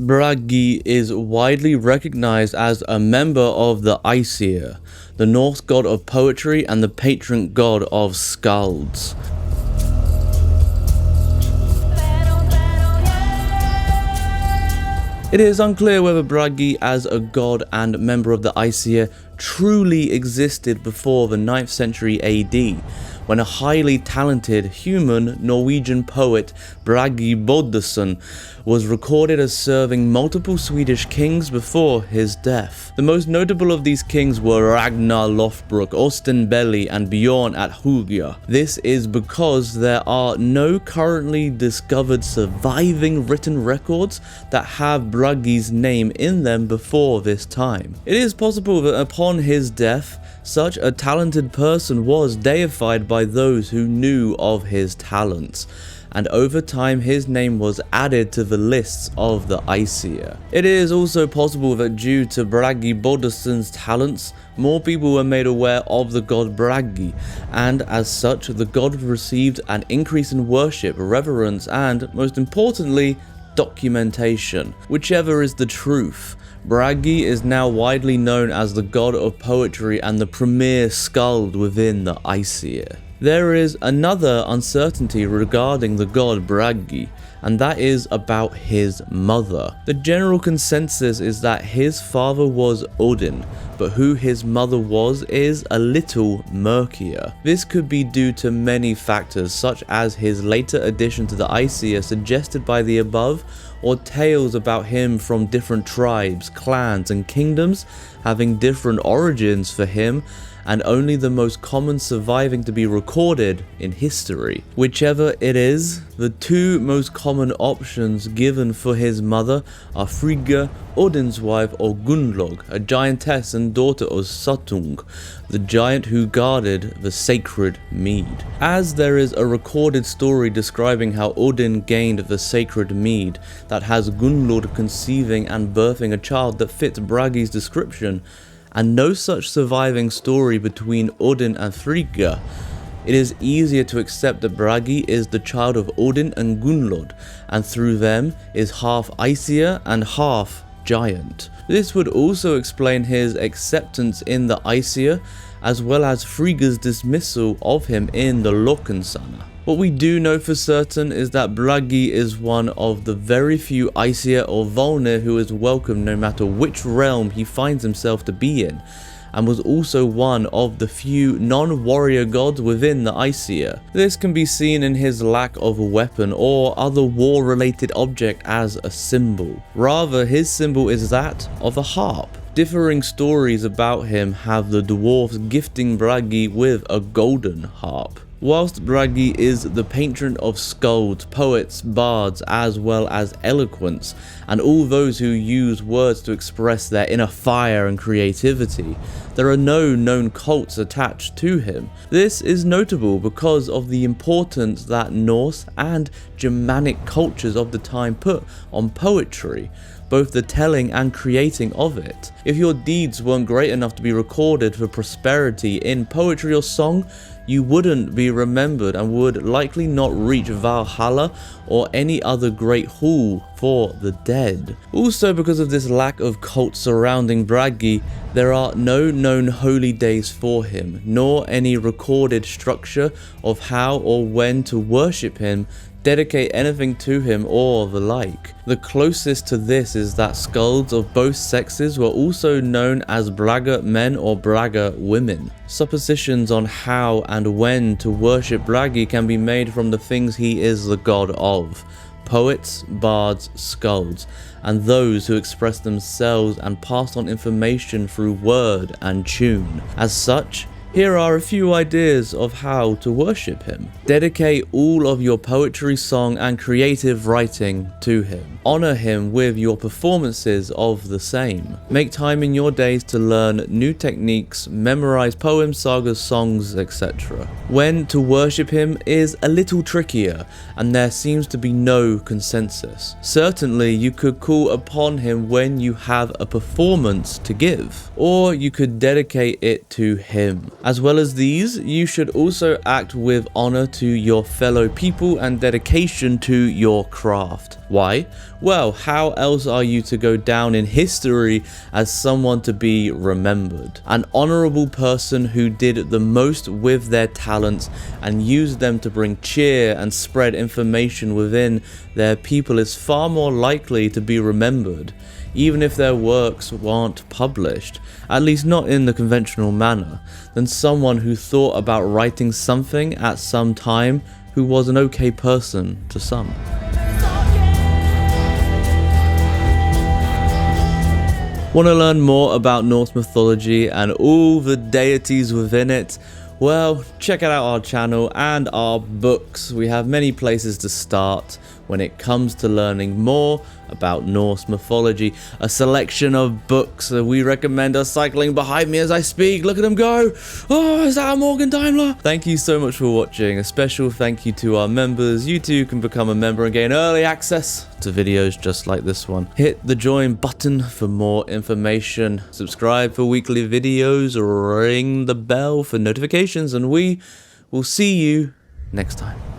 Bragi is widely recognized as a member of the Æsir, the Norse God of Poetry and the patron god of Skalds. It is unclear whether Bragi as a god and member of the Æsir truly existed before the 9th century AD, when a highly talented human Norwegian poet, Bragi Boddason, was recorded as serving multiple Swedish kings before his death. The most notable of these kings were Ragnar Lothbrok, Ostenbelli, and Bjorn at Hugja. This is because there are no currently discovered surviving written records that have Bragi's name in them before this time. It is possible that upon his death, such a talented person was deified by those who knew of his talents, and over time his name was added to the lists of the Æsir. It is also possible that due to Bragi Boddason's talents, more people were made aware of the god Bragi, and as such the god received an increase in worship, reverence, and, most importantly, documentation. Whichever is the truth, Bragi is now widely known as the god of poetry and the premier skald within the Æsir. There is another uncertainty regarding the god Bragi, and that is about his mother. The general consensus is that his father was Odin, but who his mother was is a little murkier. This could be due to many factors, such as his later addition to the Æsir suggested by the above, or tales about him from different tribes, clans, and kingdoms having different origins for him, and only the most common surviving to be recorded in history. Whichever it is, the two most common options given for his mother are Frigga, Odin's wife, or Gunnlod, a giantess and daughter of Suttung, the giant who guarded the sacred mead. As there is a recorded story describing how Odin gained the sacred mead that has Gunnlod conceiving and birthing a child that fits Bragi's description, and no such surviving story between Odin and Frigga, it is easier to accept that Bragi is the child of Odin and Gunnlod, and through them is half Æsir and half giant. This would also explain his acceptance in the Æsir, as well as Frigga's dismissal of him in the eloquence. What we do know for certain is that Bragi is one of the very few Æsir or Volnir who is welcome no matter which realm he finds himself to be in, and was also one of the few non-warrior gods within the Æsir. This can be seen in his lack of a weapon or other war-related object as a symbol. Rather, his symbol is that of a harp. Differing stories about him have the dwarves gifting Bragi with a golden harp. Whilst Bragi is the patron of skalds, poets, bards, as well as eloquence, and all those who use words to express their inner fire and creativity, there are no known cults attached to him. This is notable because of the importance that Norse and Germanic cultures of the time put on poetry, both the telling and creating of it. If your deeds weren't great enough to be recorded for prosperity in poetry or song, you wouldn't be remembered and would likely not reach Valhalla or any other great hall for the dead. Also, because of this lack of cult surrounding Bragi, there are no known holy days for him, nor any recorded structure of how or when to worship him, dedicate anything to him, or the like. The closest to this is that skalds of both sexes were also known as Braga men or Braga women. Suppositions on how and when to worship Bragi can be made from the things he is the god of: poets, bards, skalds, and those who express themselves and pass on information through word and tune. As such, here are a few ideas of how to worship him. Dedicate all of your poetry, song, and creative writing to him. Honor him with your performances of the same. Make time in your days to learn new techniques, memorize poems, sagas, songs, etc. When to worship him is a little trickier, and there seems to be no consensus. Certainly, you could call upon him when you have a performance to give, or you could dedicate it to him. As well as these, you should also act with honor to your fellow people and dedication to your craft. Why? Well, how else are you to go down in history as someone to be remembered? An honorable person who did the most with their talents and used them to bring cheer and spread information within their people is far more likely to be remembered, even if their works weren't published, at least not in the conventional manner, than someone who thought about writing something at some time who was an okay person to some. Want to learn more about Norse mythology and all the deities within it? Well, check out our channel and our books. We have many places to start when it comes to learning more about Norse mythology. A selection of books that we recommend are cycling behind me as I speak. Look at them go. Oh, is that a Morgan Daimler? Thank you so much for watching. A special thank you to our members. You too can become a member and gain early access to videos just like this one. Hit the join button for more information. Subscribe for weekly videos. Ring the bell for notifications, and we will see you next time.